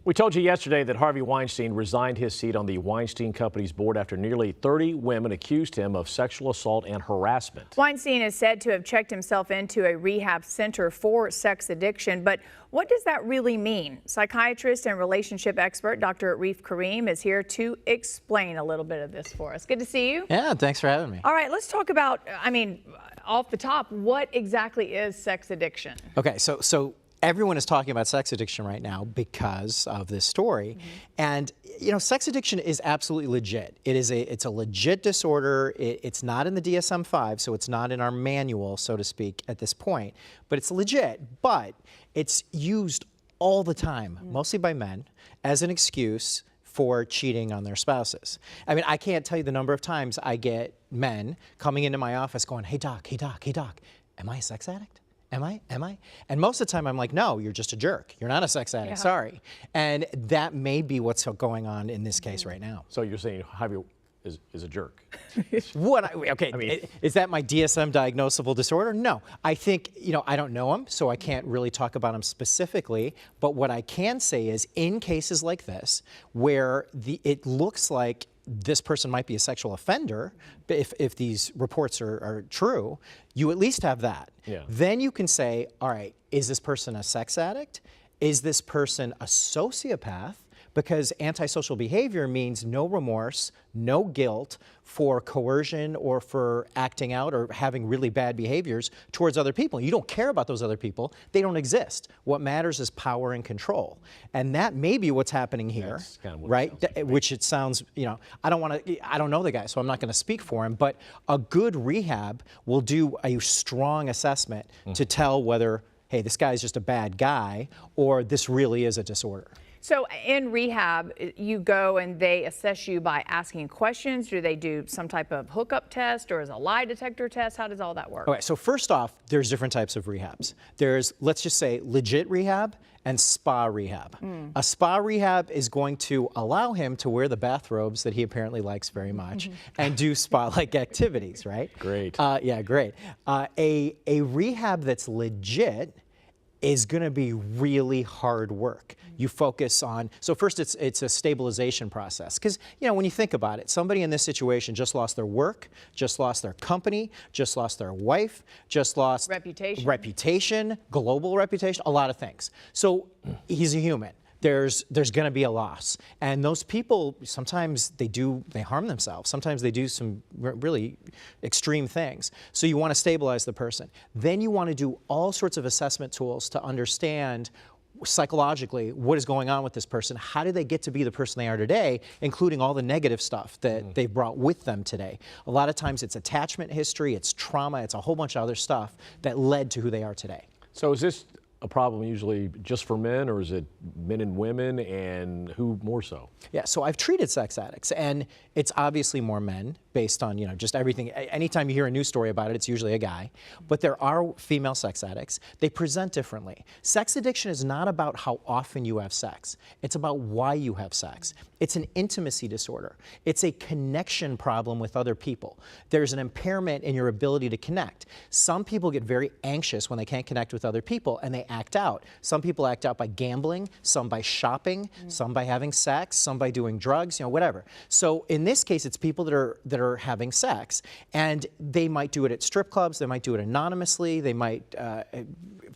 We told you yesterday that Harvey Weinstein resigned his seat on the Weinstein Company's board after nearly 30 women accused him of sexual assault and harassment. Weinstein is said to have checked himself into a rehab center for sex addiction, but what does that really mean? Psychiatrist and relationship expert Dr. Reef Karim is here to explain a little bit of this for us. Good to see you. Yeah, thanks for having me. All right, let's talk about, off the top, what exactly is sex addiction? Okay, so everyone is talking about sex addiction right now because of this story. And, you know, sex addiction is absolutely legit. It's a legit disorder. It's not in the DSM-5, so it's not in our manual, so to speak, at this point. But it's legit. But it's used all the time, mostly by men, as an excuse for cheating on their spouses. I mean, I can't tell you the number of times I get men coming into my office going, hey doc, am I a sex addict? Am I? And most of the time I'm like, no, you're just a jerk. You're not a sex addict, sorry. And that may be what's going on in this case right now. So you're saying Harvey is a jerk? Is that my DSM diagnosable disorder? No. I think, you know, I don't know him, so I can't really talk about him specifically. But what I can say is in cases like this, where it looks like this person might be a sexual offender, if these reports are true, you at least have that. Yeah. Then you can say, all right, is this person a sex addict? Is this person a sociopath? Because antisocial behavior means no remorse, no guilt for coercion or for acting out or having really bad behaviors towards other people. You don't care about those other people. They don't exist. What matters is power and control. And that may be what's happening here, kind of right? Which it sounds, you know, I don't know the guy, so I'm not going to speak for him, but a good rehab will do a strong assessment to tell whether, hey, this guy's just a bad guy or this really is a disorder. So in rehab, you go and they assess you by asking questions. Do they do some type of hookup test or is a lie detector test? How does all that work? Okay, so first off, there's different types of rehabs. There's, let's just say, legit rehab and spa rehab. A spa rehab is going to allow him to wear the bathrobes that he apparently likes very much and do spa-like activities, right? Great. Yeah, great. A rehab that's legit is going to be really hard work. You focus on, so first it's a stabilization process. Because, you know, when you think about it, somebody in this situation just lost their work, just lost their company, just lost their wife, just lost reputation, global reputation, a lot of things. So he's a human. There's going to be a loss. And those people, sometimes they harm themselves. Sometimes they do some really extreme things. So you want to stabilize the person. Then you want to do all sorts of assessment tools to understand psychologically what is going on with this person. How did they get to be the person they are today, including all the negative stuff that they've brought with them today. A lot of times it's attachment history, it's trauma, it's a whole bunch of other stuff that led to who they are today. So is this a problem usually just for men, or is it men and women, and who more so? Yeah, so I've treated sex addicts, and it's obviously more men based on, you know, just everything. Anytime you hear a news story about it, it's usually a guy. But there are female sex addicts. They present differently. Sex addiction is not about how often you have sex. It's about why you have sex. It's an intimacy disorder. It's a connection problem with other people. There's an impairment in your ability to connect. Some people get very anxious when they can't connect with other people, and they act out. Some people act out by gambling, some by shopping, some by having sex, some by doing drugs, you know, whatever. So in this case, it's people that are having sex, and they might do it at strip clubs, they might do it anonymously, they might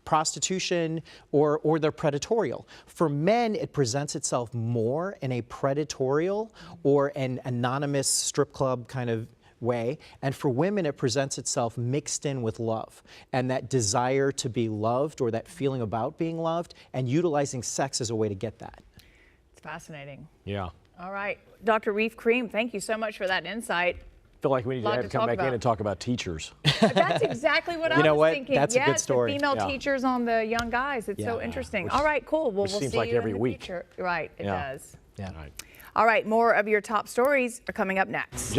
prostitution, or they're predatorial. For men, it presents itself more in a predatorial or an anonymous strip club kind of way, and for women it presents itself mixed in with love and that desire to be loved or that feeling about being loved, and utilizing sex as a way to get that. It's fascinating. Yeah. All right, Dr. Reef Karim, thank you so much for that insight. I feel like we need to have to come back in and talk about teachers. That's exactly what I was thinking. That's a good story. The female teachers on the young guys. It's so interesting. All right, cool. Well, we'll see seems like you every in the week. future. Right, it does. Yeah. All right. All right, more of your top stories are coming up next.